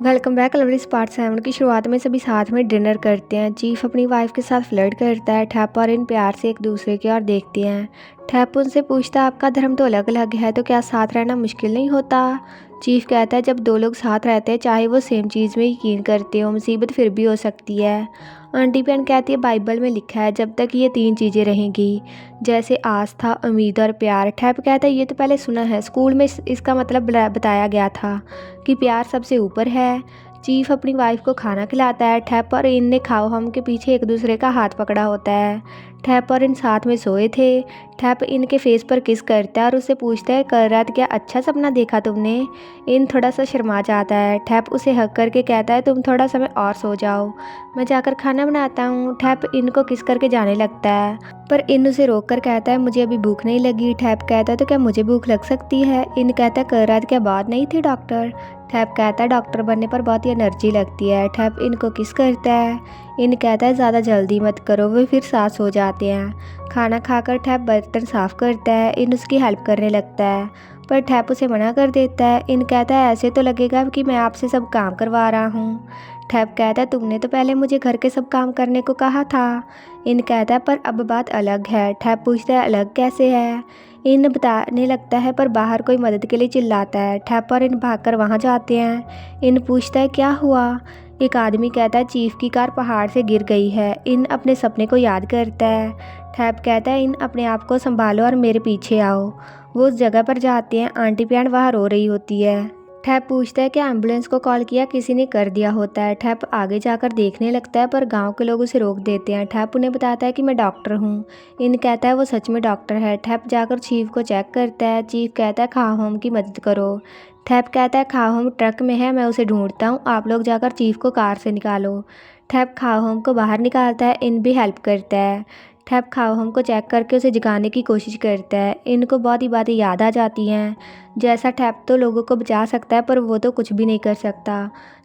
Welcome back. Lovelies part 7 की शुरुआत में सभी साथ में डिनर करते हैं। चीफ अपनी वाइफ के साथ फ्लर्ट करता है। ठैप और इन प्यार से एक दूसरे की ओर देखते हैं। ठैप उनसे पूछता है आपका धर्म तो अलग अलग है तो क्या साथ रहना मुश्किल नहीं होता। चीफ कहता है जब दो लोग साथ रहते हैं चाहे वो सेम चीज़ में यकीन करते हो मुसीबत फिर भी हो सकती है। आंटी बहन कहती है बाइबल में लिखा है जब तक ये तीन चीज़ें रहेंगी जैसे आस्था उम्मीद और प्यार। ठैप कहता है ये तो पहले सुना है, स्कूल में इसका मतलब बताया गया था कि प्यार सबसे ऊपर है। चीफ अपनी वाइफ को खाना खिलाता है। ठैप और इन ने खाओ हम के पीछे एक दूसरे का हाथ पकड़ा होता है। ठैप और इन साथ में सोए थे। ठैप इनके फेस पर किस करता है और उससे पूछता है कल रात क्या अच्छा सपना देखा तुमने। इन थोड़ा सा शर्मा जाता है। ठैप उसे हक करके कहता है तुम थोड़ा समय और सो जाओ, मैं जाकर खाना बनाता हूँ। ठैप इनको किस करके जाने लगता है पर इन उसे रोक कर कहता है मुझे अभी भूख नहीं लगी। ठैप कहता है तो क्या मुझे भूख लग सकती है। इन कहता है कल रात क्या बात नहीं थी डॉक्टर। ठैप कहता है डॉक्टर बनने पर बहुत ही एनर्जी लगती है। ठैप इनको किस करता है। इन कहता है ज़्यादा जल्दी मत करो, वे फिर साथ हो जाते हैं। खाना खाकर ठैप बर्तन साफ़ करता है। इन उसकी हेल्प करने लगता है पर ठैप उसे मना कर देता है। इन कहता है ऐसे तो लगेगा कि मैं आपसे सब काम करवा रहा हूँ। ठैप कहता है तुमने तो पहले मुझे घर के सब काम करने को कहा था। इन कहता है पर अब बात अलग है। ठैप पूछता है अलग कैसे है। इन बताने लगता है पर बाहर कोई मदद के लिए चिल्लाता है। ठैप और इन भागकर वहाँ जाते हैं। इन पूछता है क्या हुआ। एक आदमी कहता है चीफ की कार पहाड़ से गिर गई है। इन अपने सपने को याद करता है। ठैप कहता है इन अपने आप को संभालो और मेरे पीछे आओ। वो उस जगह पर जाते हैं। आंटी प्यान वहाँ रो रही होती है। ठैप पूछता है कि एम्बुलेंस को कॉल किया, किसी ने कर दिया होता है। ठैप आगे जाकर देखने लगता है पर गांव के लोग उसे रोक देते हैं। ठैप उन्हें बताता है कि मैं डॉक्टर हूँ। इन कहता है वो सच में डॉक्टर है। ठैप जाकर चीफ को चेक करता है। चीफ कहता है खाओ होम की मदद करो। ठैप कहता है खाओ होम ट्रक में है, मैं उसे ढूंढता हूँ, आप लोग जाकर चीफ को कार से निकालो। ठैप खाओ होम को बाहर निकालता है। इन भी हेल्प करता है। ठैप खाओ होम को चेक करके उसे जगाने की कोशिश करता है। इनको बहुत ही बातें याद आ जाती हैं जैसा ठैप तो लोगों को बचा सकता है पर वो तो कुछ भी नहीं कर सकता।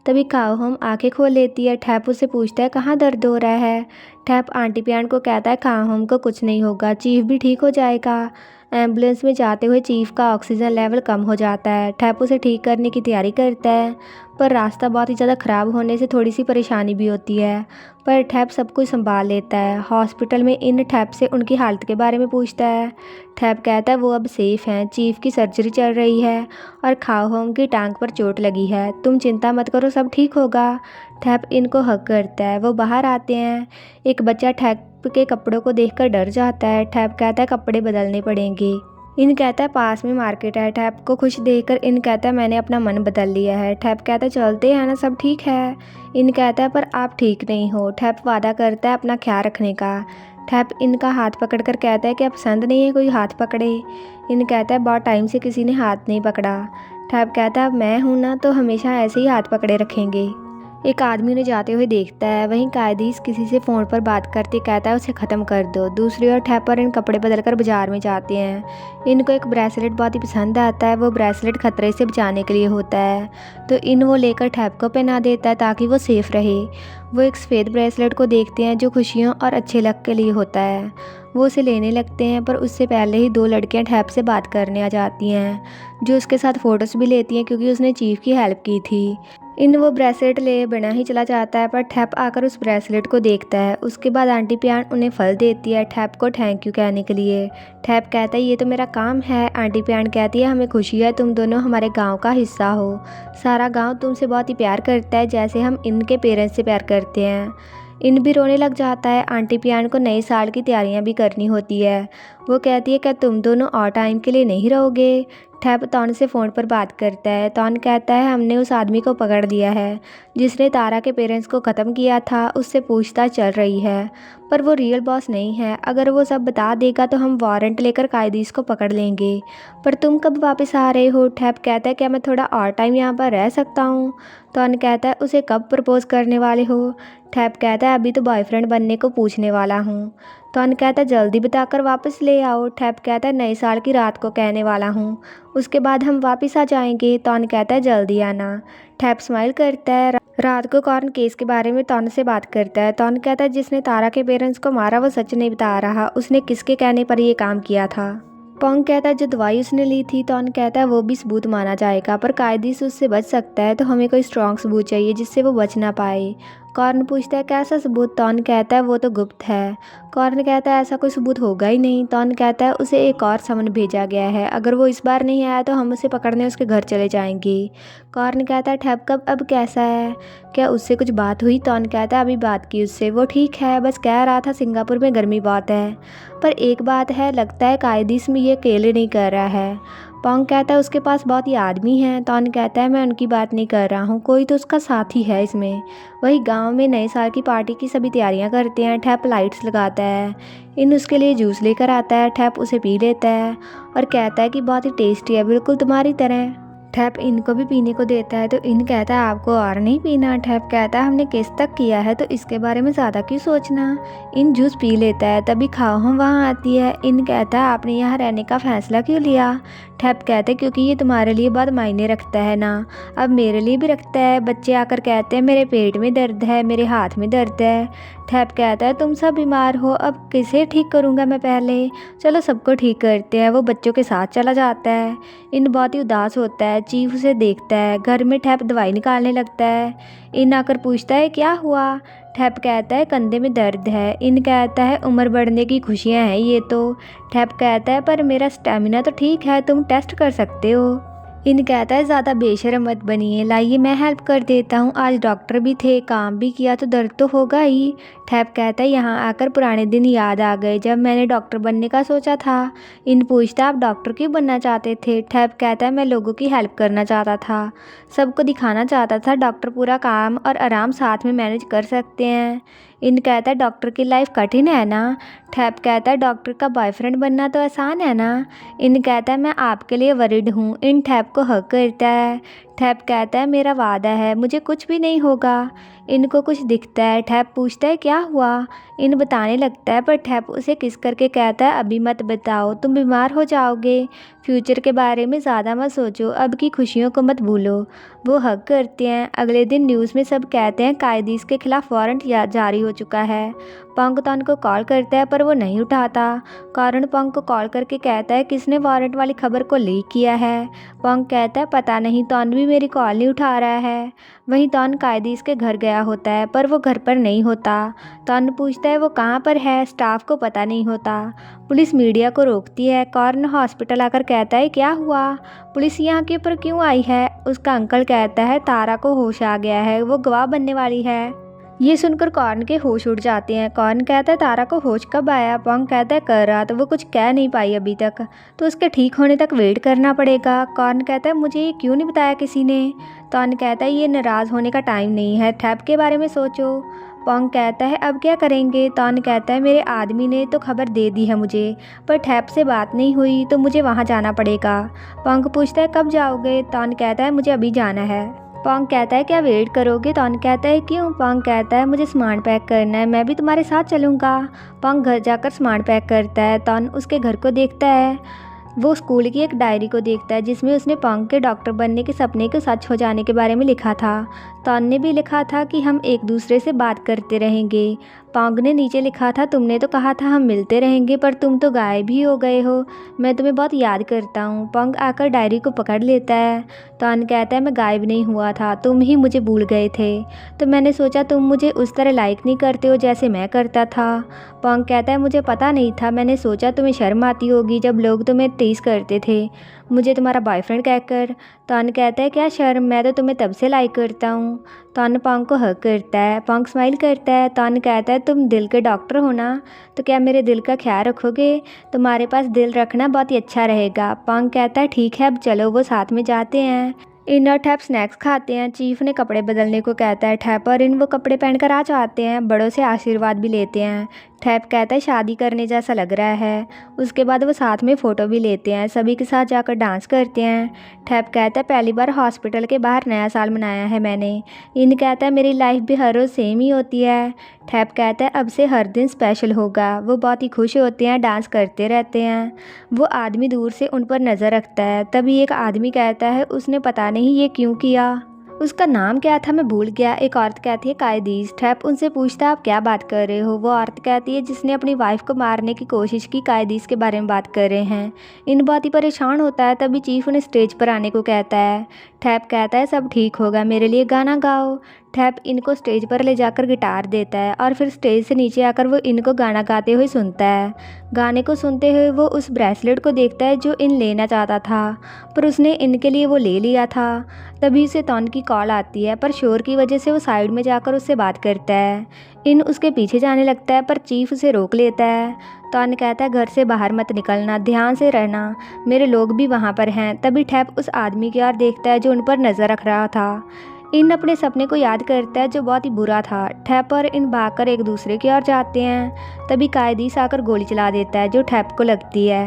तभी खाओ होम आंखें खोल लेती है। ठैप उससे पूछता है कहाँ दर्द हो रहा है। ठैप आंटी पियान को कहता है खाओ होम को कुछ नहीं होगा, चीफ भी ठीक हो जाएगा। एम्बुलेंस में जाते हुए चीफ का ऑक्सीजन लेवल कम हो जाता है। ठैप उसे ठीक करने की तैयारी करता है पर रास्ता बहुत ही ज़्यादा ख़राब होने से थोड़ी सी परेशानी भी होती है पर ठैप सब कुछ संभाल लेता है। हॉस्पिटल में इन ठैप से उनकी हालत के बारे में पूछता है। ठैप कहता है वो अब सेफ़ हैं, चीफ की सर्जरी चल रही है और खाओ होम की टांग पर चोट लगी है, तुम चिंता मत करो सब ठीक होगा। ठैप इनको हक करता है। वो बाहर आते हैं। एक बच्चा ठैप के कपड़ों को देखकर डर जाता है। ठैप कहता है कपड़े बदलने पड़ेंगे। इन कहता है पास में मार्केट है। ठैप को खुश देखकर इन कहता है मैंने अपना मन बदल लिया है। ठैप कहता है चलते हैं ना, सब ठीक है। इन कहता है पर आप ठीक नहीं हो। ठैप वादा करता है अपना ख्याल रखने का। ठैप इनका हाथ पकड़कर कहता है कि अब पसंद नहीं है कोई हाथ पकड़े। इन कहता है बहुत टाइम से किसी ने हाथ नहीं पकड़ा। ठैप कहता है अब मैं हूँ ना तो हमेशा ऐसे ही हाथ पकड़े रखेंगे। एक आदमी उन्हें जाते हुए देखता है। वहीं कायदीस किसी से फ़ोन पर बात करते कहता है उसे ख़त्म कर दो। दूसरी ओर ठैप और इन कपड़े बदलकर बाजार में जाते हैं। इनको एक ब्रेसलेट बहुत ही पसंद आता है। वो ब्रेसलेट खतरे से बचाने के लिए होता है तो इन वो लेकर ठैप को पहना देता है ताकि वो सेफ़ रहे। वो एक सफ़ेद ब्रेसलेट को देखते हैं जो खुशियों और अच्छे लक के लिए होता है। वो उसे लेने लगते हैं पर उससे पहले ही दो लड़कियां ठैप से बात करने आ जाती हैं जो उसके साथ फ़ोटोज़ भी लेती हैं क्योंकि उसने चीफ की हेल्प की थी। इन वो ब्रेसलेट ले बिना ही चला जाता है पर ठैप आकर उस ब्रेसलेट को देखता है। उसके बाद आंटी पियान उन्हें फल देती है ठैप को थैंक यू कहने के लिए। ठैप कहता है ये तो मेरा काम है। आंटी पियान कहती है हमें खुशी है तुम दोनों हमारे गांव का हिस्सा हो, सारा गांव तुमसे बहुत ही प्यार करता है जैसे हम इनके पेरेंट्स से प्यार करते हैं। इन भी रोने लग जाता है। आंटी पियान को नए साल की तैयारियां भी करनी होती है। वो कहती है क्या तुम दोनों और टाइम के लिए नहीं रहोगे। ठैप तौन से फ़ोन पर बात करता है। तौन कहता है हमने उस आदमी को पकड़ लिया है जिसने तारा के पेरेंट्स को ख़त्म किया था, उससे पूछताछ चल रही है पर वो रियल बॉस नहीं है, अगर वो सब बता देगा तो हम वारंट लेकर कायदीस को पकड़ लेंगे। पर तुम कब वापस आ रहे हो। ठैप कहता है क्या मैं थोड़ा और टाइम यहाँ पर रह सकता हूँ। तौन कहता है उसे कब प्रपोज़ करने वाले हो। ठैप कहता है अभी तो बॉयफ्रेंड बनने को पूछने वाला हूँ। तौन कहता है जल्दी बताकर वापस ले आओ। ठैप कहता है नए साल की रात को कहने वाला हूँ, उसके बाद हम वापस आ जाएंगे। तौन कहता है जल्दी आना। ठैप स्माइल करता है। रात को कॉर्न केस के बारे में तौन से बात करता है। तौन कहता है जिसने तारा के पेरेंट्स को मारा वो सच नहीं बता रहा, उसने किसके कहने पर ये काम किया था। पोंग कहता है जो दवाई उसने ली थी। टॉन कहता है वो भी सबूत माना जाएगा, पर कायदे से उससे बच सकता है, तो हमें कोई स्ट्रॉन्ग सबूत चाहिए जिससे वो बच ना पाए। कॉर्न पूछता है कैसा सबूत। टॉन कहता है वो तो गुप्त है। कॉर्न कहता है ऐसा कोई सबूत होगा ही नहीं। टॉन कहता है उसे एक और समन भेजा गया है, अगर वो इस बार नहीं आया तो हम उसे पकड़ने उसके घर चले जाएंगे। कॉर्न कहता है ठहप कब अब कैसा है, क्या उससे कुछ बात हुई। टॉन कहता है अभी बात की उससे, वो ठीक है, बस कह रहा था सिंगापुर में गर्मी बहुत है। पर एक बात है, लगता है कायदीस में ये अकेले नहीं कर रहा है। पोंग कहता है उसके पास बहुत ही आदमी हैं। टॉन कहता है मैं उनकी बात नहीं कर रहा हूँ, कोई तो उसका साथी है इसमें। वही गांव में नए साल की पार्टी की सभी तैयारियां करते हैं। ठैप लाइट्स लगाता है, इन उसके लिए जूस लेकर आता है। ठैप उसे पी लेता है और कहता है कि बहुत ही टेस्टी है, बिल्कुल तुम्हारी तरह। ठैप इनको भी पीने को देता है, तो इन कहता है आपको और नहीं पीना। ठैप कहता है हमने केस तक किया है, तो इसके बारे में ज़्यादा क्यों सोचना। इन जूस पी लेता है, तभी खाओ हम वहाँ आती है। इन कहता है आपने यहाँ रहने का फ़ैसला क्यों लिया। ठैप कहते हैं क्योंकि ये तुम्हारे लिए बहुत मायने रखता है ना, अब मेरे लिए भी रखता है। बच्चे आकर कहते हैं मेरे पेट में दर्द है, मेरे हाथ में दर्द है। ठैप कहता है तुम सब बीमार हो, अब किसे ठीक करूँगा मैं पहले, चलो सबको ठीक करते हैं। वो बच्चों के साथ चला जाता है। इन बहुत ही उदास होता है। चीफ उसे देखता है। घर में ठैप दवाई निकालने लगता है। इन आकर पूछता है क्या हुआ। ठैप कहता है कंधे में दर्द है। इन कहता है उम्र बढ़ने की खुशियाँ हैं ये तो। ठैप कहता है पर मेरा स्टेमिना तो ठीक है, तुम टेस्ट कर सकते हो। इन कहता है ज़्यादा बेशर्म मत बनिए, लाइए मैं हेल्प कर देता हूँ, आज डॉक्टर भी थे, काम भी किया, तो दर्द तो होगा ही। ठैप कहता है यहाँ आकर पुराने दिन याद आ गए जब मैंने डॉक्टर बनने का सोचा था। इन पूछता आप डॉक्टर क्यों बनना चाहते थे। ठैप कहता है मैं लोगों की हेल्प करना चाहता था, सबको दिखाना चाहता था डॉक्टर पूरा काम और आराम साथ में मैनेज कर सकते हैं। इन कहता है डॉक्टर की लाइफ कठिन है ना। ठैप कहता है डॉक्टर का बॉयफ्रेंड बनना तो आसान है ना। इन कहता है मैं आपके लिए वरिड हूँ। इन ठैप को हक करता है। ठैप कहता है मेरा वादा है, मुझे कुछ भी नहीं होगा। इनको कुछ दिखता है। ठैप पूछता है क्या हुआ। इन बताने लगता है, पर ठैप उसे किस करके कहता है अभी मत बताओ, तुम बीमार हो जाओगे। फ्यूचर के बारे में ज़्यादा मत सोचो, अब की खुशियों को मत भूलो। वो हक करते हैं। अगले दिन न्यूज़ में सब कहते हैं कायदीस के खिलाफ वारंट जारी हो चुका है। पोंग टॉन को कॉल करता है, पर वो नहीं उठाता। कारण पोंग को कॉल करके कहता है किसने वारंट वाली खबर को लीक किया है। पोंग कहता है पता नहीं, टॉन भी मेरी कॉल नहीं उठा रहा है। वहीं टॉन कायदीस के घर गया होता है, पर वो घर पर नहीं होता। टॉन पूछता है वो कहाँ पर है, स्टाफ को पता नहीं होता। पुलिस मीडिया को रोकती है। कॉर्न हॉस्पिटल आकर कहता है क्या हुआ, पुलिस यहाँ के ऊपर क्यों आई है। उसका अंकल कहता है तारा को होश आ गया है, वो गवाह बनने वाली है। ये सुनकर कॉर्न के होश उड़ जाते हैं। कॉर्न कहता है तारा को होश कब आया। पोंग कहता है कर रहा, तो वो कुछ कह नहीं पाई अभी तक, तो उसके ठीक होने तक वेट करना पड़ेगा। कॉर्न कहता है मुझे ये क्यों नहीं बताया किसी ने। टॉन कहता है ये नाराज़ होने का टाइम नहीं है, ठैप के बारे में सोचो। पोंग कहता है अब क्या करेंगे। टॉन कहता है मेरे आदमी ने तो खबर दे दी है मुझे, पर ठैप से बात नहीं हुई, तो मुझे वहाँ जाना पड़ेगा। पोंग पूछता है कब जाओगे। टॉन कहता है मुझे अभी जाना है। पोंग कहता है क्या वेट करोगे। टॉन कहता है क्यों। पोंग कहता है मुझे सामान पैक करना है, मैं भी तुम्हारे साथ चलूँगा। पोंग घर जाकर सामान पैक करता है। टॉन उसके घर को देखता है। वो स्कूल की एक डायरी को देखता है जिसमें उसने पोंग के डॉक्टर बनने के सपने के सच हो जाने के बारे में लिखा था। टॉन ने भी लिखा था कि हम एक दूसरे से बात करते रहेंगे। पोंग ने नीचे लिखा था तुमने तो कहा था हम मिलते रहेंगे, पर तुम तो गायब ही हो गए हो, मैं तुम्हें बहुत याद करता हूँ। पोंग आकर डायरी को पकड़ लेता है। टॉन कहता है मैं गायब नहीं हुआ था, तुम ही मुझे भूल गए थे, तो मैंने सोचा तुम मुझे उस तरह लाइक नहीं करते हो जैसे मैं करता था। पोंग कहता है मुझे पता नहीं था, मैंने सोचा तुम्हें शर्म आती होगी जब लोग तुम्हें टीज करते थे मुझे तुम्हारा बॉयफ्रेंड कहकर। टॉन कहता है क्या शर्म, मैं तो तुम्हें तब से लाइक करता हूँ। टॉन पोंग को हक करता है। पोंग स्माइल करता है। टॉन कहता है तुम दिल के डॉक्टर हो ना, तो क्या मेरे दिल का ख्याल रखोगे, तुम्हारे पास दिल रखना बहुत ही अच्छा रहेगा। पोंग कहता है ठीक है अब चलो। वो साथ में जाते हैं। इन और ठैप स्नैक्स खाते हैं। चीफ ने कपड़े बदलने को कहता है ठैप, और इन वो कपड़े पहनकर आ जाते हैं। बड़ों से आशीर्वाद भी लेते हैं। ठैप कहता है शादी करने जैसा लग रहा है। उसके बाद वो साथ में फ़ोटो भी लेते हैं, सभी के साथ जाकर डांस करते हैं। ठैप कहता है पहली बार हॉस्पिटल के बाहर नया साल मनाया है मैंने। इन कहता है मेरी लाइफ भी हर रोज़ सेम ही होती है। ठैप कहता है अब से हर दिन स्पेशल होगा। वो बहुत ही खुश होते हैं, डांस करते रहते हैं। वो आदमी दूर से उन पर नज़र रखता है। तभी एक आदमी कहता है उसने पता नहीं ये क्यों किया। उसका नाम क्या था मैं भूल गया। एक औरत कहती है कायदीस। ठैप उनसे पूछता है आप क्या बात कर रहे हो। वो औरत कहती है जिसने अपनी वाइफ को मारने की कोशिश की, कायदीस के बारे में बात कर रहे हैं। इन बात ही परेशान होता है, तभी चीफ उन्हें स्टेज पर आने को कहता है। ठैप कहता है सब ठीक होगा, मेरे लिए गाना गाओ। ठैप इनको स्टेज पर ले जाकर गिटार देता है और फिर स्टेज से नीचे आकर वो इनको गाना गाते हुए सुनता है। गाने को सुनते हुए वो उस ब्रेसलेट को देखता है जो इन लेना चाहता था, पर उसने इनके लिए वो ले लिया था। तभी उसे तौन की कॉल आती है, पर शोर की वजह से वो साइड में जाकर उससे बात करता है। इन उसके पीछे जाने लगता है, पर चीफ उसे रोक लेता है। तौन कहता है घर से बाहर मत निकलना, ध्यान से रहना, मेरे लोग भी वहाँ पर हैं। तभी ठैप उस आदमी की ओर देखता है जो उन पर नज़र रख रहा था। इन अपने सपने को याद करता है जो बहुत ही बुरा था। ठैप और इन भागकर एक दूसरे की ओर जाते हैं। तभी कायदीस आकर गोली चला देता है जो ठैप को लगती है।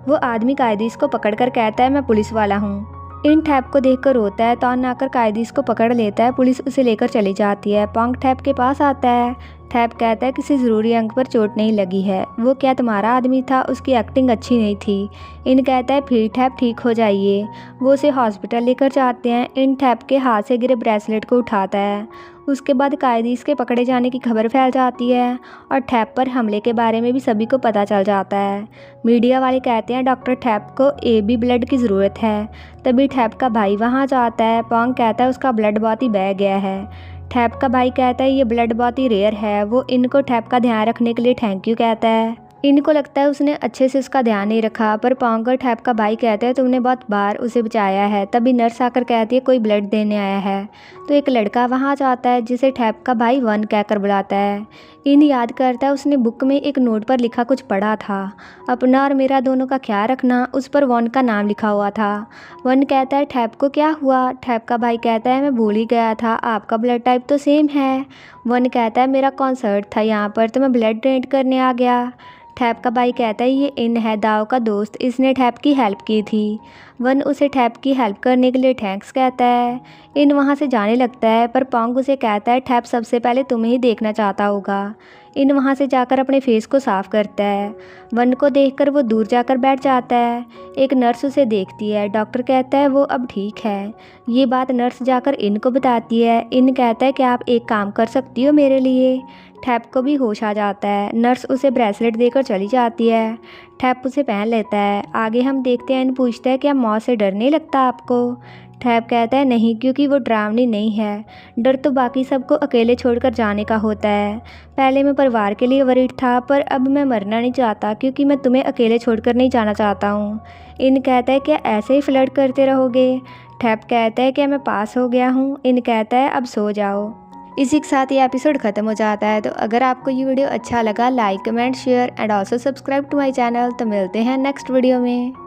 वो आदमी कायदीस को पकड़कर कहता है मैं पुलिस वाला हूँ। इन ठैप को देखकर रोता है। तौन आकर कायदीस को पकड़ लेता है। पुलिस उसे लेकर चली जाती है। पोंग ठैप के पास आता है। ठैप कहता है किसी ज़रूरी अंग पर चोट नहीं लगी है। वो क्या तुम्हारा आदमी था, उसकी एक्टिंग अच्छी नहीं थी। इन कहता है फिर ठैप ठीक हो जाइए। वो उसे हॉस्पिटल लेकर जाते हैं। इन ठैप के हाथ से गिरे ब्रेसलेट को उठाता है। उसके बाद कायदीस के पकड़े जाने की खबर फैल जाती है और ठैप पर हमले के बारे में भी सभी को पता चल जाता है। मीडिया वाले कहते हैं डॉक्टर ठैप को AB ब्लड की ज़रूरत है। तभी ठैप का भाई वहाँ जाता है। पोंग कहता है उसका ब्लड बहुत ही बह गया है। ठैप का भाई कहता है ये ब्लड बहुत ही रेयर है। वो इनको ठैप का ध्यान रखने के लिए थैंक यू कहता है। इनको लगता है उसने अच्छे से उसका ध्यान नहीं रखा, पर पोंग और ठैप का भाई कहते हैं तुमने बहुत बार उसे बचाया है। तभी नर्स आकर कहती है कोई ब्लड देने आया है। तो एक लड़का वहाँ जाता है जिसे ठैप का भाई वन कहकर बुलाता है। इन याद करता है उसने बुक में एक नोट पर लिखा कुछ पढ़ा था, अपना और मेरा दोनों का ख्याल रखना। उस पर वन का नाम लिखा हुआ था। वन कहता है ठैप को क्या हुआ। ठैप का भाई कहता है मैं भूल ही गया था, आपका ब्लड टाइप तो सेम है। वन कहता है मेरा कॉन्सर्ट था यहाँ पर तो मैं ब्लड डोनेट करने आ गया। ठैप का भाई कहता है ये इन है दाव का दोस्त, इसने ठैप की हेल्प की थी। वन उसे ठैप की हेल्प करने के लिए थैंक्स कहता है। इन वहाँ से जाने लगता है, पर पोंग उसे कहता है ठैप सबसे पहले तुम्हें ही देखना चाहता होगा। इन वहाँ से जाकर अपने फेस को साफ करता है। वन को देखकर वो दूर जाकर बैठ जाता है। एक नर्स उसे देखती है। डॉक्टर कहता है वो अब ठीक है। ये बात नर्स जाकर इनको बताती है। इन कहता है कि आप एक काम कर सकती हो मेरे लिए। ठैप को भी होश आ जाता है। नर्स उसे ब्रेसलेट देकर चली जाती है। ठैप उसे पहन लेता है। आगे हम देखते हैं इन पूछता है क्या मौत से डर नहीं लगता आपको। ठैप कहता है नहीं, क्योंकि वो डरावनी नहीं है। डर तो बाकी सबको अकेले छोड़कर जाने का होता है। पहले मैं परिवार के लिए वरीड था, पर अब मैं मरना नहीं चाहता क्योंकि मैं तुम्हें अकेले छोड़कर नहीं जाना चाहता हूँ। इन कहता है क्या ऐसे ही फ्लर्ट करते रहोगे। ठैप कहता है क्या मैं पास हो गया हूँ। इन कहता है अब सो जाओ। इसी के साथ ये एपिसोड ख़त्म हो जाता है। तो अगर आपको ये वीडियो अच्छा लगा, like comment share and also subscribe to my channel. तो मिलते हैं नेक्स्ट वीडियो में।